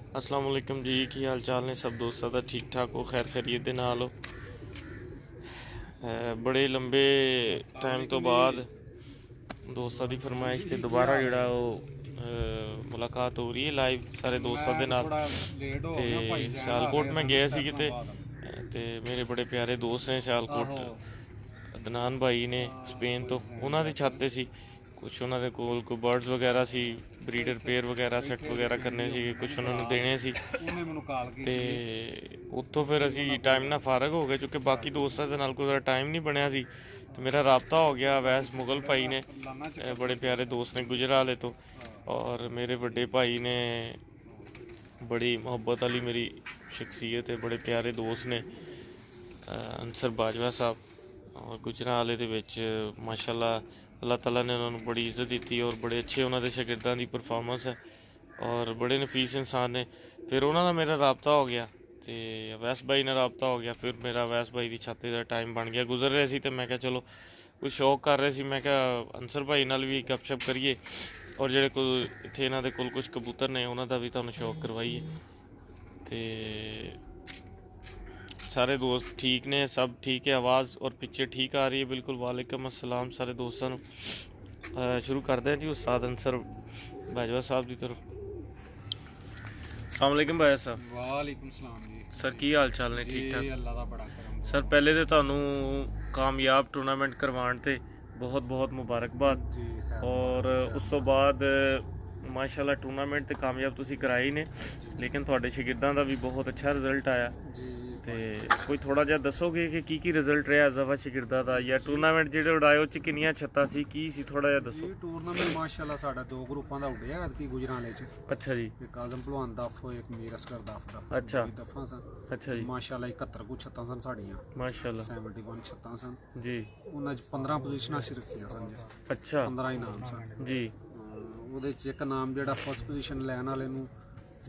अस्सलाम वालेकुम जी, की हाल चाल ने सब दोस्तों का? ठीक ठाक हो, खैर खैरियत दे नाल हो? बड़े लंबे टाइम तो बाद दोस्तों की फरमाइश से दोबारा जोड़ा मुलाकात हो रही है लाइव सारे दोस्तों के नाल। ते सियालकोट में गया सी किते ते मेरे बड़े प्यारे दोस्त ने सियालकोट, अदनान भाई ने स्पेन तो उन्होंने छत ते सी कुछ उन्होंने कोल कोई बर्ड्स वगैरह सी, ब्रीडर पेयर वगैरह सैट वगैरह करने सी, कुछ उन्होंने देने सी ते उत्थों फिर असी टाइम ना फारग हो गए क्योंकि बाकी दोस्तों के नाल कोई टाइम नहीं बनया सी। तो मेरा रबता हो गया वैस मुगल भाई ने, बड़े प्यारे दोस्त ने गुजराले तो, और मेरे बड़े भाई ने बड़ी मोहब्बत वाली मेरी शख्सियत है, बड़े प्यारे दोस्त ने अंसर बाजवा साहब, और गुजराले दे विच माशाल्लाह अल्लाह ताला ने उन्होंने बड़ी इज्जत दी और बड़े अच्छे उन्होंने शागिर्दां दी परफॉर्मेंस है और बड़े नफीस इंसान ने। फिर उन्होंने मेरा रबता हो गया तो अवैस भाई ने रबता हो गया, फिर मेरा अवैस भाई की छाते का टाइम बन गया, गुजर रहे सी तो मैं क्या चलो कुछ शौक कर रहे सी, मैं क्या अंसर भाई नाल भी गपशप करिए और जेडे कोल इत्थे इन्हां दे कोल कुछ कबूतर ने उन्हां दा भी तुहानूं शौक करवाइए। ते सारे दोस्त ठीक ने, सब ठीक है, आवाज़ और पिक्चर ठीक आ रही है बिल्कुल। वालेकुम अस्सलाम सारे दोस्तों नूं। शुरू करते हैं जी उस्ताद अंसर बाजवा साहब की तरफ। अस्सलाम वालेकुम भाई साहब। वालेकुम सलाम जी। सर की हाल चाल ने? ठीक ठाक अल्लाह दा बड़ा करम। सर पहले तो तुहानूं कामयाब टूर्नामेंट करवाउण ते बहुत बहुत मुबारकबाद, जी और उस तो बाद माशाल्लाह टूर्नामेंट तो कामयाब तुसीं कराए ने, लेकिन तुहाडे शागिर्दां दा भी बहुत अच्छा रिजल्ट आया। जी ते कोई थोड़ा जिहा दसोगे कि की रिजल्ट रहा दफा शागिर्दां दा, या टूर्नामेंट जेहड़े उड़ाए उस च किन्नियां छत्तां सी, की सी थोड़ा जिहा दसो। टूर्नामेंट माशाल्लाह साडा दो ग्रुपां दा उड्डिया अदकी गुजराले च। अच्छा जी। एक आजम पहलवान दफ, एक मीर असगर दफ दा। अच्छा दफां सन। अच्छा जी। माशाल्लाह 71 कुछ छत्तां सन साडियां। माशाल्लाह 71 छत्तां सन जी। उन्हां च 15 पोजीशनां च रखियां सन जी। अच्छा 15 इनाम सन जी। ਉਹਦੇ ਚ ਇੱਕ ਨਾਮ ਜਿਹੜਾ ਫਸਟ ਪੋਜੀਸ਼ਨ ਲੈਣ ਵਾਲੇ ਨੂੰ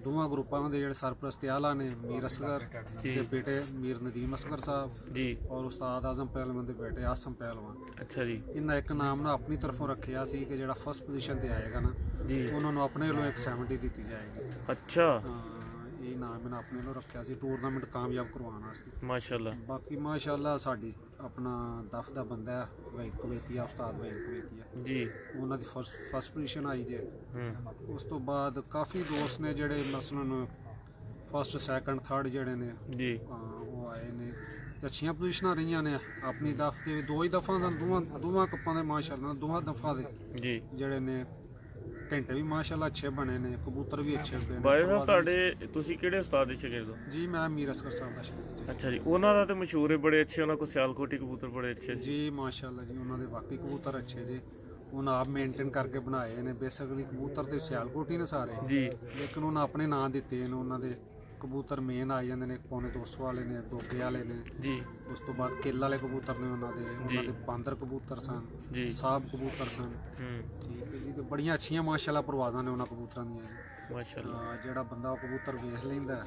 ਦੋਵਾਂ ਗਰੁੱਪਾਂ ਦੇ ਜਿਹੜੇ ਸਰਪ੍ਰਸਤੀ ਆਲਾ ਨੇ ਮੀਰ ਅਸਗਰ ਦੇ ਬੇਟੇ ਮੀਰ ਨਦੀਮ ਅਸਗਰ ਸਾਹਿਬ जी। ਔਰ ਉਸਤਾਦ ਆਜ਼ਮ ਪਹਿਲਵਾਨ ਦੇ ਬੇਟੇ ਆਸਮ ਪਹਿਲਵਾਨ, अच्छा जी। ਇਹਨਾਂ ਇੱਕ ਨਾਮ ਨਾ ਆਪਣੀ ਤਰਫੋਂ ਰੱਖਿਆ ਸੀ ਕਿ ਜਿਹੜਾ ਫਸਟ ਪੋਜੀਸ਼ਨ ਤੇ ਆਏਗਾ ਨਾ जी। ਉਹਨਾਂ ਨੂੰ ਆਪਣੇ ਵੱਲੋਂ 170 ਦਿੱਤੀ ਜਾਏਗੀ। अच्छा ਇਹ ਨਾਮ ਇਹਨਾਂ ਆਪਣੇ ਵੱਲੋਂ ਰੱਖਿਆ ਸੀ ਟੂਰਨਾਮੈਂਟ ਕਾਮਯਾਬ ਕਰਵਾਉਣ ਵਾਸਤੇ। माशाल्लाह ਬਾਕੀ ਮਾਸ਼ਾਅੱਲਾ ਸਾਡੀ ਆਪਣਾ ਦਫ ਦਾ ਬੰਦਾ ਹੈ ਵਹੀਦ ਕੁਵੈਤੀਆ, ਉਸਤਾਦ ਵਹੀਦ ਕੁਵੈਤੀਆ, जी। ਉਹਨਾਂ ਦੀ ਫਸਟ ਪੋਜੀਸ਼ਨ ਆਈ ਜੇ। ਉਸ ਤੋਂ ਬਾਅਦ ਕਾਫੀ ਦੋਸਤ ਨੇ ਜਿਹੜੇ ਮਸਲਨ ਫਸਟ ਸੈਕੰਡ ਥਰਡ ਜਿਹੜੇ ਨੇ जी। ਉਹ ਆਏ ਨੇ ਤੇ ਅੱਛੀਆਂ ਪੋਜੀਸ਼ਨਾਂ ਰਹੀਆਂ ਨੇ। ਆਪਣੀ ਦਫ ਤੇ ਦੋ ਹੀ ਦਫਾ ਸਨ, ਦੋਵਾਂ ਕੱਪਾਂ ਦੇ ਮਾਸ਼ਾਅੱਲਾ, ਦੋਵਾਂ ਦਫਾ ਦੇ जी। ਜਿਹੜੇ ਨੇ ਘੰਟੇ ਵੀ ਮਾਸ਼ਾਅੱਲਾ ਅੱਛੇ ਬਣੇ ਨੇ, ਕਬੂਤਰ ਵੀ ਅੱਛੇ ਬਣੇ ਬਾਈ ਨੇ। ਸਾਹਿਬ ਤੁਹਾਡੇ ਤੁਸੀਂ ਕਿਹੜੇ ਉਸਤਾਦ ਦੇ ਸ਼ਾਗਿਰਦ ਹੋ? ਜੀ ਮੈਂ ਮੀਰ ਅਸਗਰ ਸਾਹਿਬ ਦਾ ਸ਼ਾਗਿਰਦ ਜੀ। ਅੱਛਾ ਜੀ, ਉਹਨਾਂ ਦਾ ਤੇ ਮਸ਼ਹੂਰ ਹੈ ਬੜੇ ਅੱਛੇ, ਉਹਨਾਂ ਕੋਲ ਸਿਆਲਕੋਟੀ ਕਬੂਤਰ ਬੜੇ ਅੱਛੇ ਸੀ। ਜੀ ਮਾਸ਼ਾਅੱਲਾ ਜੀ, ਉਹਨਾਂ ਦੇ ਵਾਕਈ ਕਬੂਤਰ ਅੱਛੇ ਜੀ, ਉਹਨਾਂ ਆਪ ਮੇਨਟੇਨ ਕਰਕੇ ਬਣਾਏ ਨੇ। ਬੇਸਿਕਲੀ ਕਬੂਤਰ ਤੇ ਸਿਆਲਕੋਟੀ ਨੇ ਸਾਰੇ ਜੀ। ਲੇਕਿਨ ਉਹਨਾਂ ਆਪਣੇ ਨਾਂ ਦਿੱਤੇ ਨੇ। ਉਹਨਾਂ ਦੇ ਕਬੂਤਰ ਮੇਨ ਆ ਜਾਂਦੇ ਨੇ, ਪੌਣੇ 200 ਵਾਲੇ ਨੇ, ਦੋਗੇ ਵਾਲੇ ਨੇ ਜੀ। ਉਸ ਤੋਂ ਬਾਅਦ ਕਿੱਲ ਵਾਲੇ ਕਬੂਤਰ ਨੇ ਉਹਨਾਂ ਦੇ ਬਾਂਦਰ ਕਬੂਤਰ ਸਨ ਜੀ। ਸਾਬ ਕਬੂਤਰ ਸਨ। ਠੀਕ ਹੈ ਜੀ। ਤੇ ਬੜੀਆਂ ਅੱਛੀਆਂ ਮਾਸ਼ਾਅੱਲਾ ਪਰਵਾਜ਼ਾਂ ਨੇ ਉਹਨਾਂ ਕਬੂਤਰਾਂ ਦੀਆਂ ਜੀ। ਮਾਸ਼ਾਅੱਲਾ ਜਿਹੜਾ ਬੰਦਾ ਉਹ ਕਬੂਤਰ ਵੇਖ ਲੈਂਦਾ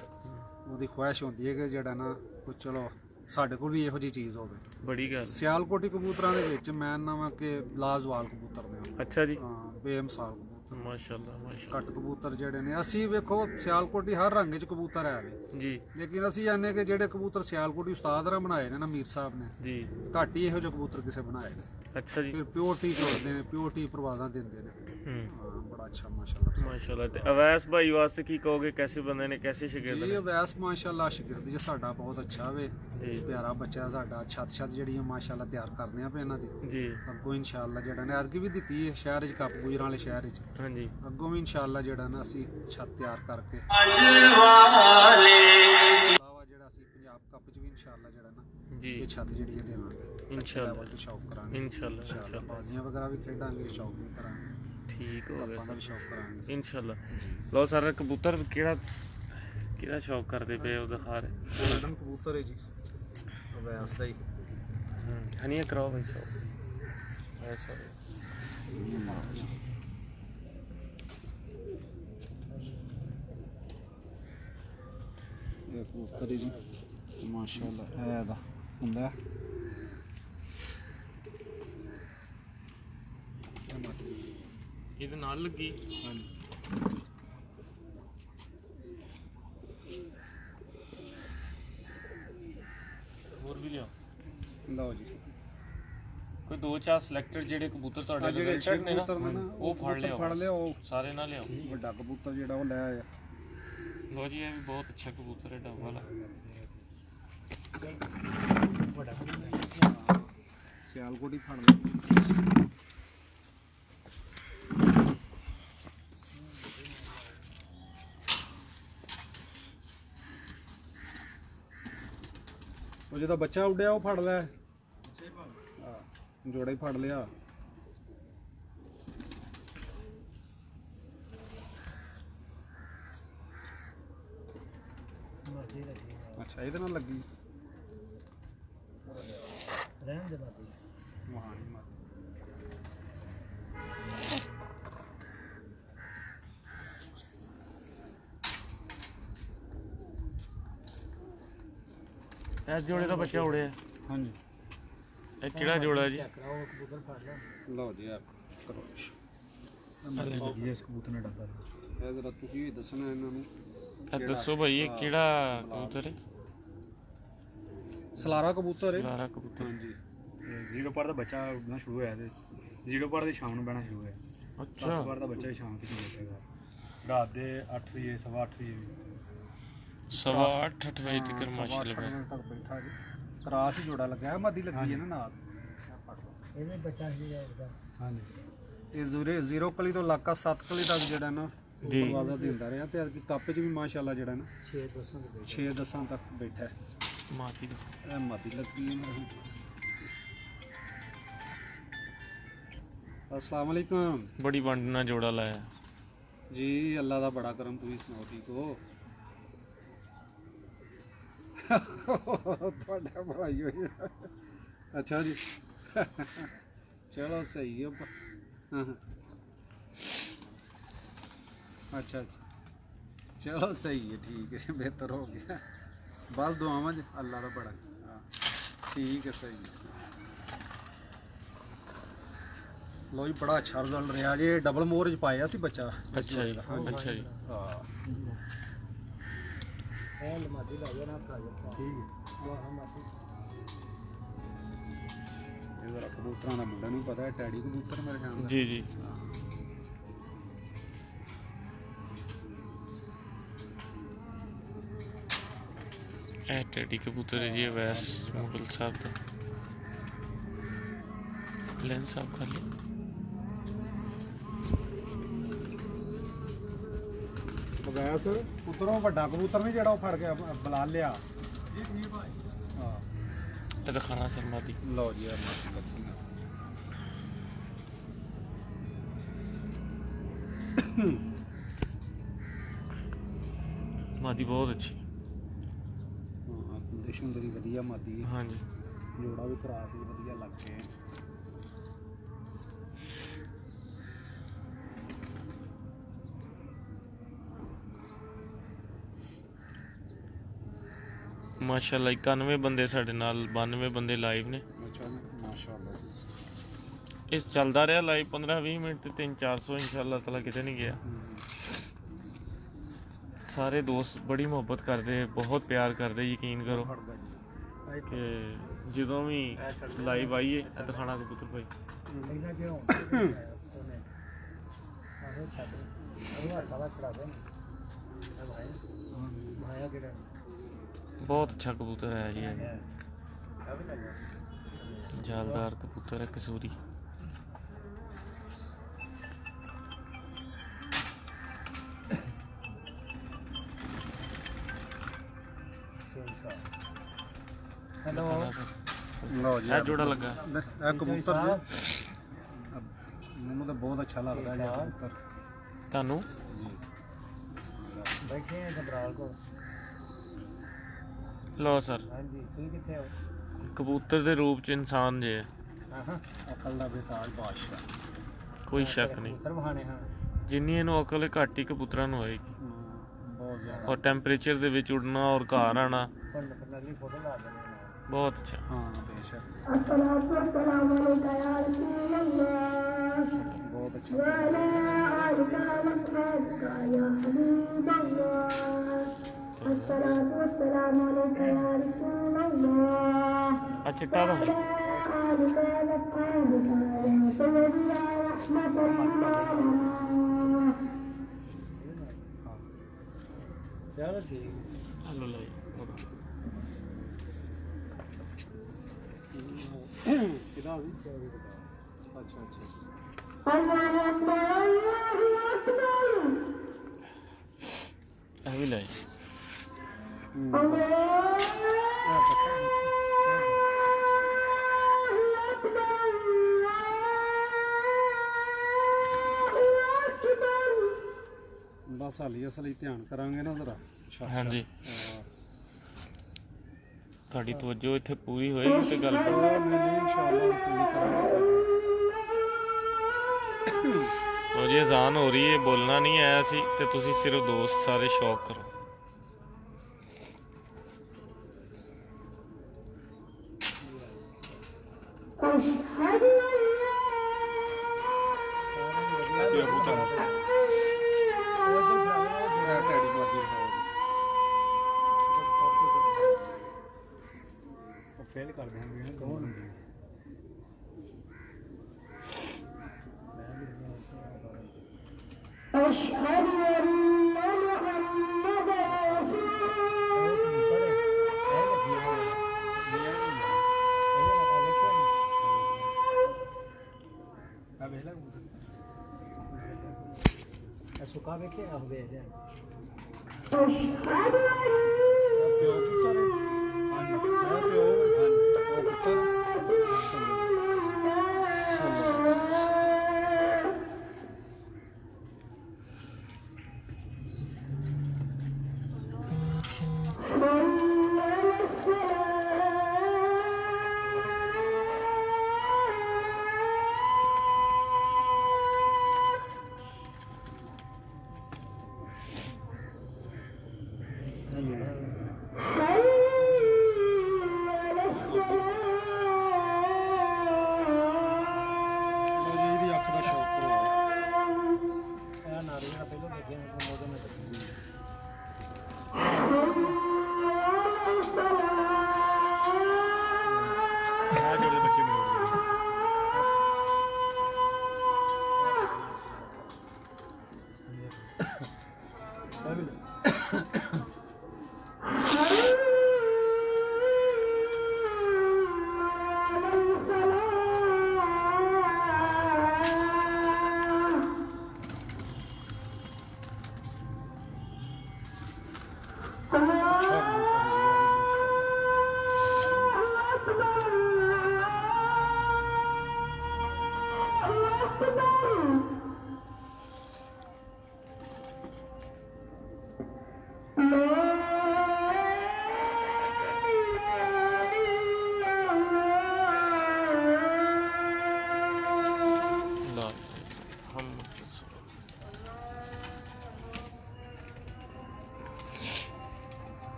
ਉਹਦੀ ਖੁਆਇਸ਼ ਹੁੰਦੀ ਹੈ ਕਿ ਜਿਹੜਾ ਨਾ ਕੁਝ ਚਲੋ ਸਾਡੇ ਕੋਲ ਵੀ ਇਹੋ ਜਿਹੀ ਚੀਜ਼ ਹੋਵੇ। ਬੜੀ ਗੱਲ। ਸਿਆਲਕੋਟੀ ਕਬੂਤਰਾਂ ਦੇ ਵਿੱਚ ਮੈਂ ਨਵਾਂ ਕਿ ਲਾਜ਼ਵਾਲ ਕਬੂਤਰ ਨੇ। ਅੱਛਾ ਜੀ। ਬੇਮਿਸਾਲ ਕਬੂਤਰ, ਮਾਸ਼ਾਅੱਲਾ ਮਾਸ਼ਾਅੱਲਾ। ਘੱਟ ਕਬੂਤਰ ਜਿਹੜੇ ਨੇ। ਅਸੀਂ ਵੇਖੋ ਸਿਆਲਕੋਟੀ ਹਰ ਰੰਗ 'ਚ ਕਬੂਤਰ ਹੈ ਵੇ, ਜੀ। ਲੇਕਿਨ ਅਸੀਂ ਜਾਣਦੇ ਕਿ ਜਿਹੜੇ ਕਬੂਤਰ ਸਿਆਲਕੋਟੀ ਉਸਤਾਦ ਰਾਂ ਬਣਾਏ ਨੇ ਨਾ ਮੀਰ ਸਾਹਿਬ ਨੇ, ਜੀ। ਘੱਟ ਹੀ ਇਹੋ ਜਿਹੇ ਕਬੂਤਰ ਕਿਸੇ ਬਣਾਏ ਨੇ। ਅੱਛਾ ਜੀ। ਫਿਰ ਪਿਓਰਟੀ ਚੋੜਦੇ ਨੇ, ਪਿਓਰਟੀ ਪਰਵਾਜ਼ਾਂ ਦਿੰਦੇ ਨੇ। ਬੜਾ ਅੱਛਾ ਮਾਸ਼ਾਅੱਲਾ। ਮਾਸ਼ਾਅੱਲਾ। ਤੇ ਅਵੈਸ ਭਾਈ ਵਾਸਤੇ ਕੀ ਕਹੋਗੇ? ਕੈਸੇ ਬੰਦੇ ਨੇ, ਕੈਸੇ ਸ਼ਾਗਿਰਦ ਜੀ ਨੇ? ਅਵੈਸ ਮਾਸ਼ਾਅੱਲਾ ਸ਼ਾਗਿਰਦ ਜੀ ਸਾਡਾ ਬਹੁਤ ਅੱਛਾ ਵੇ, ਜੀ। ਪਿਆਰਾ ਬੱਚਾ ਸਾਡਾ। ਛੱਤ ਜਿਹੜੀ ਆ ਮਾਸ਼ਾਅੱਲਾ ਤਿਆਰ ਕਰਦੇ ਆ ਪਏ ਇਹਨਾਂ ਦੀ। ਜੀ। ਅੱਗੋਂ ਇਨਸ਼ਾਅੱਲਾ ਜਿਹੜਾ ਨੇ ਅਰਗੀ ਵੀ ਦਿੱਤੀ ਹੈ ਸ਼ਹਿਰ 'ਚ, ਕੱਪ ਗੁਜਰਾਂ ਵਾਲੇ ਸ਼ਹਿਰ 'ਚ। ਹਾਂਜੀ। ਅੱਗੋਂ ਵੀ ਇਨਸ਼ਾਅੱਲਾ ਜਿਹੜਾ ਨਾ ਅਸੀਂ ਛੱਤ ਤਿਆਰ ਕਰਕੇ ਜਿਹੜਾ ਅਸੀਂ ਪੰਜਾਬ ਕੱਪ 'ਚ ਵੀ ਇਨਸ਼ਾਅੱਲਾ ਜਿਹੜਾ ਨਾ ਜੀ। ਇਹ ਛੱਤ ਜਿਹੜੀ ਹੈ ਦੇਵਾਂਗੇ ਇਨਸ਼ਾਅੱਲਾ ਤੇ ਸ਼ੌਕ ਕਰਾਂਗੇ। ਇਨਸ਼ਾਅੱਲਾ ਇਨਸ਼ਾਅੱਲਾ ਬਾਜ਼ੀਆਂ ਵਗੈਰਾ ਵੀ ਖੇਡਾਂਗੇ, ਸ਼ੌਕ ਵੀ ਕਰਾਂਗੇ, ਠੀਕ ਹੋ ਗਿਆ ਕੱਪਾਂ ਦਾ ਵੀ ਸਰ। ਸ਼ੌਕ ਕਰਾਂਗੇ ਇਨਸ਼ਾਅੱਲਾ। ਲਓ ਸਰ, ਕਬੂਤਰ ਕਿਹੜਾ ਸ਼ੌਕ ਕਰਦੇ ਪਏ ਉਹ ਦਿਖਾ ਰਹੇ। ਮੈਡਮ ਕਬੂਤਰ ਹੈ ਜੀ ਅਵੈਸ ਦਾ ਹੀ। ਹਨੀਆ ਕਰਾਓ ਭਾਈ ਸ਼ੌਕ ਐਸਾ। ਇਹ ਕਬੂਤਰ ਹੈ ਜੀ ਮਾਸ਼ਾਅੱਲਾ। ਇਹ ਦਾ ਹੁੰਦਾ ਇਹਦੇ ਨਾਲ ਲੱਗੀ। ਹਾਂਜੀ। ਲਓ ਜੀ ਕੋਈ 2-4 ਸਿਲੈਕਟਡ ਜਿਹੜੇ ਕਬੂਤਰ ਤੁਹਾਡੇ ਜਿਹੜੇ ਰਿਲੇਟਡ ਨੇ ਨਾ ਕਬੂਤਰ ਨੇ ਨਾ ਉਹ ਫੜ ਲਿਓ, ਫੜ ਲਿਓ। ਸਾਰੇ ਨਾ ਲਿਆਓ। ਵੱਡਾ ਕਬੂਤਰ ਜਿਹੜਾ ਉਹ ਲੈ ਆਇਆ। ਲੋ ਜੀ ਇਹ ਵੀ ਬਹੁਤ ਅੱਛਾ ਕਬੂਤਰ ਹੈ ਡੱਬ ਵਾਲਾ। ਸਿਆਲਕੋਟ ਹੀ ਫੜ ਲਿਆ। ਉਹ ਜਿਹਦਾ ਬੱਚਾ ਉੱਡਿਆ ਉਹ ਫੜ ਲਿਆ। ਜੋੜਾ ਹੀ ਫੜ ਲਿਆ। ਅੱਛਾ ਇਹਦੇ ਨਾਲ ਲੱਗੀ ਰਹਿਣ ਦੇ ਬਾਤੀ ਮਹਾਨੀ ਮਾਰ। ਇਸ ਜੋੜੇ ਦਾ ਬੱਚਾ ਉੜਿਆ। ਹਾਂਜੀ ਇਹ ਕਿਹੜਾ ਜੋੜਾ ਜੀ? ਲਓ ਜੀ ਯਾਰ ਕਰੋ ਇਸ ਕਬੂਤਰ ਨੇ ਡੱਬਾ ਇਹ ਜਰਾ ਤੁਸੀਂ ਦੱਸਣਾ ਇਹਨਾਂ ਨੂੰ। ਇਹ ਦੱਸੋ ਭਾਈ ਇਹ ਕਿਹੜਾ ਕਬੂਤਰ ਹੈ? ਸਲਾਰਾ ਕਬੂਤਰ ਹੈ। ਸਲਾਰਾ ਕਬੂਤਰ। ਹਾਂਜੀ ਜ਼ੀਰੋ ਪਰ ਦਾ ਬੱਚਾ ਉੱਡਣਾ ਸ਼ੁਰੂ ਹੋਇਆ ਤੇ ਜ਼ੀਰੋ ਪਰ ਦੀ ਸ਼ਾਮ ਨੂੰ ਬਹਿਣਾ ਸ਼ੁਰੂ ਹੋਇਆ। ਅੱਛਾ 7 ਪਰ ਦਾ ਬੱਚਾ ਵੀ ਸ਼ਾਮ ਤੱਕ ਬੈਠੇਗਾ। ਰਾਤ ਦੇ 8 ਵਜੇ 8:15 ਵਜੇ 7:30 ਵਜੇ ਤੱਕ ਮਾਸ਼ਾਅੱਲਾ ਤੱਕ ਬੈਠਾ ਜੀ। ਕਰਾਸ ਹੀ ਜੋੜਾ ਲੱਗਾ ਮੱਦੀ ਲੱਗੀ ਹੈ ਨਾ ਨਾਲ। ਇਹਦੇ ਬੱਚਾ ਹੀ ਜਾਏਗਾ। ਹਾਂਜੀ ਇਹ ਜ਼ੀਰੋ ਕਲੀ ਤੋਂ ਇਲਾਕਾ 7 ਕਲੀ ਤੱਕ ਜਿਹੜਾ ਨਾ ਜੀ ਵਾਦਾ ਦਿੰਦਾ ਰਿਹਾ ਤੇ ਅੱਜ ਕੱਪ 'ਚ ਵੀ ਮਾਸ਼ਾਅੱਲਾ ਜਿਹੜਾ ਨਾ 6-10 ਤੱਕ ਬੈਠਾ ਹੈ। ਮਾਤੀ ਦਾ ਇਹ ਮੱਦੀ ਲੱਗੀ ਹੈ ਮੇਰੇ। अस्सलाम वालेकुम। बड़ी वंड ਨਾਲ ਜੋੜਾ ਲਾਇਆ जी अल्लाह ਦਾ ਬੜਾ ਕਰਮ। ਤੁਸੀਂ ਸੁਣਾਓ ਠੀਕ ਹੋ? ਤੁਹਾਡਾ ਬੜਾਈ ਹੋਈ। ਅੱਛਾ ਜੀ ਚਲੋ ਸਹੀ ਹੈ। ਹਾਂ अच्छा चलो सही है ठीक है बेहतर हो गया। बस दुआवां च अल्लाह का बड़ा। हाँ ठीक है सही है। लो जी बड़ा अच्छा रिजल्ट रहा जी। डबल मोर च पाया सी बच्चा। अच्छा जी अच्छा जी हाँ ਇਹ ਲਮਾਦੀ ਲਾ ਜਾਣਾ ਠੀਕ ਹੈ। ਵਾਹ ਮਾਸੀ ਇਹ ਜ਼ਰਾ ਕਬੂਤਰਾਂ ਦਾ ਮੁੰਡਾ ਨੂੰ ਪਤਾ ਹੈ। ਟੈਡੀ ਕਬੂਤਰ ਮੇਰੇ ਖਿਆਲ ਨਾਲ। ਜੀ ਜੀ ਇਹ ਟੈਡੀ ਕਬੂਤਰ ਹੈ ਜੀ। ਵੈਸ ਮੁਗਲ ਸਾਹਿਬ ਦਾ ਲੈਂਸ ਸਾਫ ਕਰ ਲਿਆ। ਬਗੈਸ ਉਤਰੋਂ ਵੱਡਾ ਕਬੂਤਰ ਨਹੀਂ ਜਿਹੜਾ ਉਹ ਫੜ ਕੇ ਬੁਲਾ ਲਿਆ। ਹਾਂ ਇਹ ਦਿਖਾਣਾ ਸਰਮਾ ਦੀ। ਲਓ ਜੀ ਯਾਰ ਮਾਸੀ ਮਾਦੀ ਬਹੁਤ ਅੱਛੀ। ਹਾਂ ਕੰਡੀਸ਼ਨ ਤੇਰੀ ਵਧੀਆ ਮਾਦੀ ਹੈ। ਹਾਂਜੀ ਜੋੜਾ ਵੀ ਖਰਾਸ ਵੀ ਵਧੀਆ ਲੱਗ ਗਿਆ। ਮਾਸ਼ਾਅੱਲਾ 91 ਬੰਦੇ ਸਾਡੇ ਨਾਲ 92 ਬੰਦੇ ਲਾਈਵ ਨੇ। ਅੱਛਾ ਮਾਸ਼ਾਅੱਲਾ ਇਸ ਚੱਲਦਾ ਰਿਹਾ ਲਾਈਵ 15-20 ਮਿੰਟ ਤੇ 300-400 ਇਨਸ਼ਾਅੱਲਾ ਤਾਲਾ ਕਿਤੇ ਨਹੀਂ ਗਿਆ। ਸਾਰੇ ਦੋਸਤ ਬੜੀ ਮੁਹੱਬਤ ਕਰਦੇ, ਬਹੁਤ ਪਿਆਰ ਕਰਦੇ। ਯਕੀਨ ਕਰੋ ਕਿ ਜਦੋਂ ਵੀ ਲਾਈਵ ਆਈਏ ਇਹ ਦਿਖਾਣਾ ਕਬੂਤਰ ਭਾਈ। ਪਹਿਲਾਂ ਕਿਉਂ ਉਹਨੇ ਆਹੋ ਛੱਡ ਉਹ ਹੱਥਾਂ ਚੜਾ ਦੇ ਨਾ ਭਾਈ ਭਾਇਆ ਕਿਹੜਾ ਬਹੁਤ ਅੱਛਾ ਕਬੂਤਰ ਹੈ ਜੀ ਇਹ। ਜਾਲਦਾਰ ਕਬੂਤਰ ਹੈ ਕਸੂਰੀ। ਹੈਲੋ ਲਓ ਜੀ ਇਹ ਜੋੜਾ ਲੱਗਾ। ਇਹ ਕਬੂਤਰ ਜੀ ਮੈਨੂੰ ਤਾਂ ਬਹੁਤ ਅੱਛਾ ਲੱਗਦਾ ਜੀ ਕਬੂਤਰ। ਤੁਹਾਨੂੰ ਬੈਠੇ ਆ ਜਬਰਾਲ ਕੋਲ। ਲਓ ਸਰ ਹਾਂਜੀ ਤੁਸੀਂ ਕਿੱਥੇ ਹੋ? ਕਬੂਤਰ ਦੇ ਰੂਪ ਚ ਇਨਸਾਨ ਜੇ ਹੈ, ਹਾਂ ਅਕਲ ਦਾ ਬੇਤਾਜ ਬਾਦਸ਼ਾਹ। ਕੋਈ ਸ਼ੱਕ ਨਹੀਂ। ਕਬੂਤਰ ਬਹਾਨੇ ਹਾਂ ਜਿੰਨੀ ਇਹਨੂੰ ਅਕਲ ਹੈ ਘੱਟ ਹੀ ਕਬੂਤਰਾਂ ਨੂੰ ਹੋਏਗੀ। ਬਹੁਤ ਜ਼ਿਆਦਾ। ਔਰ ਟੈਂਪਰੇਚਰ ਦੇ ਵਿੱਚ ਉੱਡਣਾ ਔਰ ਘਰ ਆਣਾ ਹੁਣ ਨਕਲੀ ਫੋਟੋ ਲਾ ਦੇਣਾ ਬਹੁਤ ਅੱਛਾ। ਹਾਂ ਬੇਸ਼ੱਕ ਬਹੁਤ ਅੱਛਾ। ਆ ਚਿੱਟਾ ਦਾ ਚਲੋ ਠੀਕ ਹਲੋ ਲੈ ਕਿਹਦਾ ਵੀ ਅੱਛਾ ਅੱਛਾ ਇਹ ਵੀ ਲੈ ਬਸ ਹਾਲੀ ਅਸਲੀ ਧਿਆਨ ਕਰਾਂਗੇ ਨਾ ਜ਼ਰਾ ਹਾਂਜੀ ਤੁਹਾਡੀ ਤਵੱਜੋ ਇੱਥੇ ਪੂਰੀ ਹੋਏਗੀ ਤੇ ਗੱਲ ਨਹੀਂ ਇਨਸ਼ਾਅੱਲਾ ਪੂਰੀ ਕਰਾਂਗੇ ਲੋ ਜੀ ਅਜ਼ਾਨ ਹੋ ਰਹੀ ਹੈ ਬੋਲਣਾ ਨਹੀਂ ਆਇਆ ਸੀ ਤੇ ਤੁਸੀਂ ਸਿਰਫ ਦੋਸਤ ਸਾਰੇ ਸ਼ੌਕ ਕਰੋ ਫੇਲ ਕਰ ਦਿਆਂਗੇ ਦੋ ਬੰਦੇ ਸੁੱਕਾ ਵੇਖੇ ਆ ਹੋਵੇ ਜਾ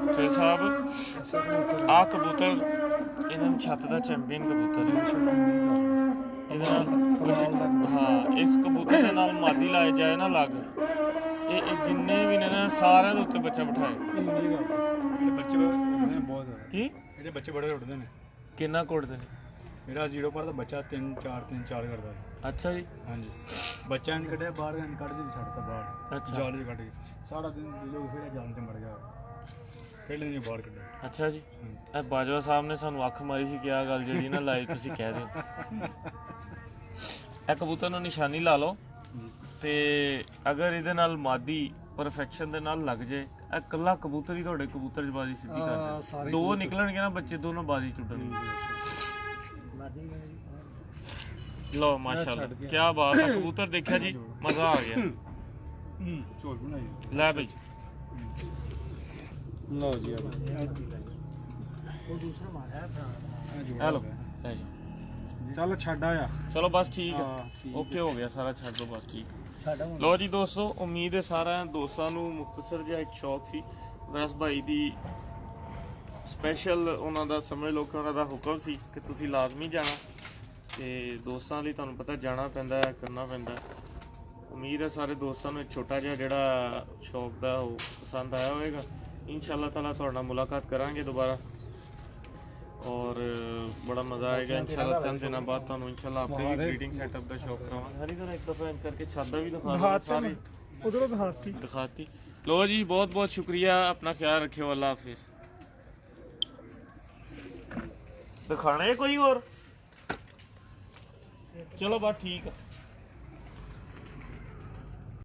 ਤੇ ਸਾਹਿਬ ਆ ਕਬੂਤਰ ਇਹਨਾਂ ਦੀ ਛੱਤ ਦਾ ਚੈਂਪੀਅਨ ਕਬੂਤਰ ਹੈ ਇਹਦੇ ਨਾਲ ਹਾਂ ਇਸ ਕਬੂਤਰ ਦੇ ਨਾਲ ਮਾਦੀ ਲਾਏ ਜਾਏ ਨਾ ਲੱਗ ਇਹ ਜਿੰਨੇ ਵੀ ਨੇ ਨਾ ਸਾਰਿਆਂ ਦੇ ਉੱਤੇ ਬੱਚਾ ਬਿਠਾਏ ਇਹ ਬੱਚੇ ਉੱਡਦੇ ਨੇ ਬਹੁਤ ਜ਼ਿਆਦਾ ਕੀ ਇਹਦੇ ਬੱਚੇ ਬੜੇ ਉੱਡਦੇ ਨੇ ਕਿੰਨਾ ਕੁੱਟਦੇ ਨੇ ਮੇਰਾ 0 ਪਰ ਦਾ ਬੱਚਾ 3-4 ਕਰਦਾ ਹੈ। ਅੱਛਾ ਜੀ ਹਾਂਜੀ ਬੱਚਾ ਨਹੀਂ ਕੱਢਿਆ ਬਾਹਰ ਕੱਢ ਕੇ ਛੱਡਤਾ ਬਾਹਰ ਅੱਛਾ ਜਾਲ 'ਚ ਕੱਢ ਕੇ ਸਾਰਾ ਦਿਨ ਲੋਕ ਫਿਰ ਜਾਲ 'ਚ ਮਰ ਗਿਆ ਪਹਿਲੇ ਦਿਨ ਬਾਹਰ ਕੱਢਿਆ ਅੱਛਾ ਜੀ ਇਹ ਬਾਜਵਾ ਸਾਹਿਬ ਨੇ ਸਾਨੂੰ ਅੱਖ ਮਾਰੀ ਸੀ ਕਿ ਆਹ ਗੱਲ ਜਿਹੜੀ ਨਾ ਲਾਈ ਤੁਸੀਂ ਕਹਿ ਦਿਓ ਇਹ ਕਬੂਤਰ ਨੂੰ ਨਿਸ਼ਾਨੀ ਲਾ ਲਓ ਤੇ ਅਗਰ ਇਹਦੇ ਨਾਲ ਮਾਦੀ ਪਰਫੈਕਸ਼ਨ ਦੇ ਨਾਲ ਲੱਗ ਜੇ ਇਹ ਇਕੱਲਾ ਕਬੂਤਰ ਹੀ ਤੁਹਾਡੇ ਕਬੂਤਰ ਚ ਬਾਜੀ ਸਿੱਧੀ ਕਰ ਦੇ ਦੋ ਨਿਕਲਣਗੇ ਨਾ ਬੱਚੇ ਦੋਨੋਂ ਬਾਜੀ ਟੁੱਟਣਗੇ ਲਓ ਮਾਸ਼ਾਅੱਲਾ ਕੀ ਬਾਤ ਹੈ ਕਬੂਤਰ ਦੇਖਿਆ ਜੀ ਮਜ਼ਾ ਆ ਗਿਆ ਝੋਲ ਬਣਾਈ ਲੈ ਬਈ ਲਓ ਜੀ ਉਹ ਦੂਸਰਾ ਮਾਰਿਆ ਭਰਾ ਹੈਲੋ ਲੈ ਜੀ ਚੱਲ ਛੱਡ ਆਇਆ ਚਲੋ ਬਸ ਠੀਕ ਹਾਂ, ਹੈ ਠੀਕ ਓਕੇ ਹੋ ਗਿਆ ਸਾਰਾ ਛੱਡ ਦੋ ਬਸ ਠੀਕ ਸਾਡਾ ਲੋ ਜੀ ਦੋਸਤੋ ਉਮੀਦ ਹੈ ਸਾਰਿਆਂ ਦੋਸਤਾਂ ਨੂੰ ਮੁਖਤਸਰ ਜਿਹਾ ਇੱਕ ਸ਼ੌਕ ਸੀ ਵੈਸ ਭਾਈ ਦੀ ਸਪੈਸ਼ਲ ਉਹਨਾਂ ਦਾ ਸਮਝ ਲਓ ਕਿ ਉਹਨਾਂ ਦਾ ਹੁਕਮ ਸੀ ਕਿ ਤੁਸੀਂ ਲਾਜ਼ਮੀ ਜਾਣਾ ਤੇ ਦੋਸਤਾਂ ਲਈ ਤੁਹਾਨੂੰ ਪਤਾ ਜਾਣਾ ਪੈਂਦਾ ਹੈ ਕਰਨਾ ਪੈਂਦਾ ਉਮੀਦ ਹੈ ਸਾਰੇ ਦੋਸਤਾਂ ਨੂੰ ਇੱਕ ਛੋਟਾ ਜਿਹਾ ਜਿਹੜਾ ਸ਼ੌਕ ਦਾ ਉਹ ਪਸੰਦ ਆਇਆ ਹੋਵੇਗਾ। इंशाल्लाह ताला ਤੁਹਾਡੇ ਨਾਲ ਮੁਲਾਕਾਤ ਕਰਾਂਗੇ ਦੁਬਾਰਾ और बड़ा मज़ा आएगा इंशाल्लाह। चंद दिनों बाद ਤੁਹਾਨੂੰ इंशाल्लाह अपने भी ब्रीडिंग सेटअप का शौक करावांगे। हरी तरह एक दफ़ा इन करके छादा भी दिखा दो सारी ਉਧਰੋਂ दिखाती। लो जी बहुत बहुत शुक्रिया, अपना ख्याल रखियो, अल्लाह हाफिज़। दिखाना है कोई और? चलो बात ठीक है।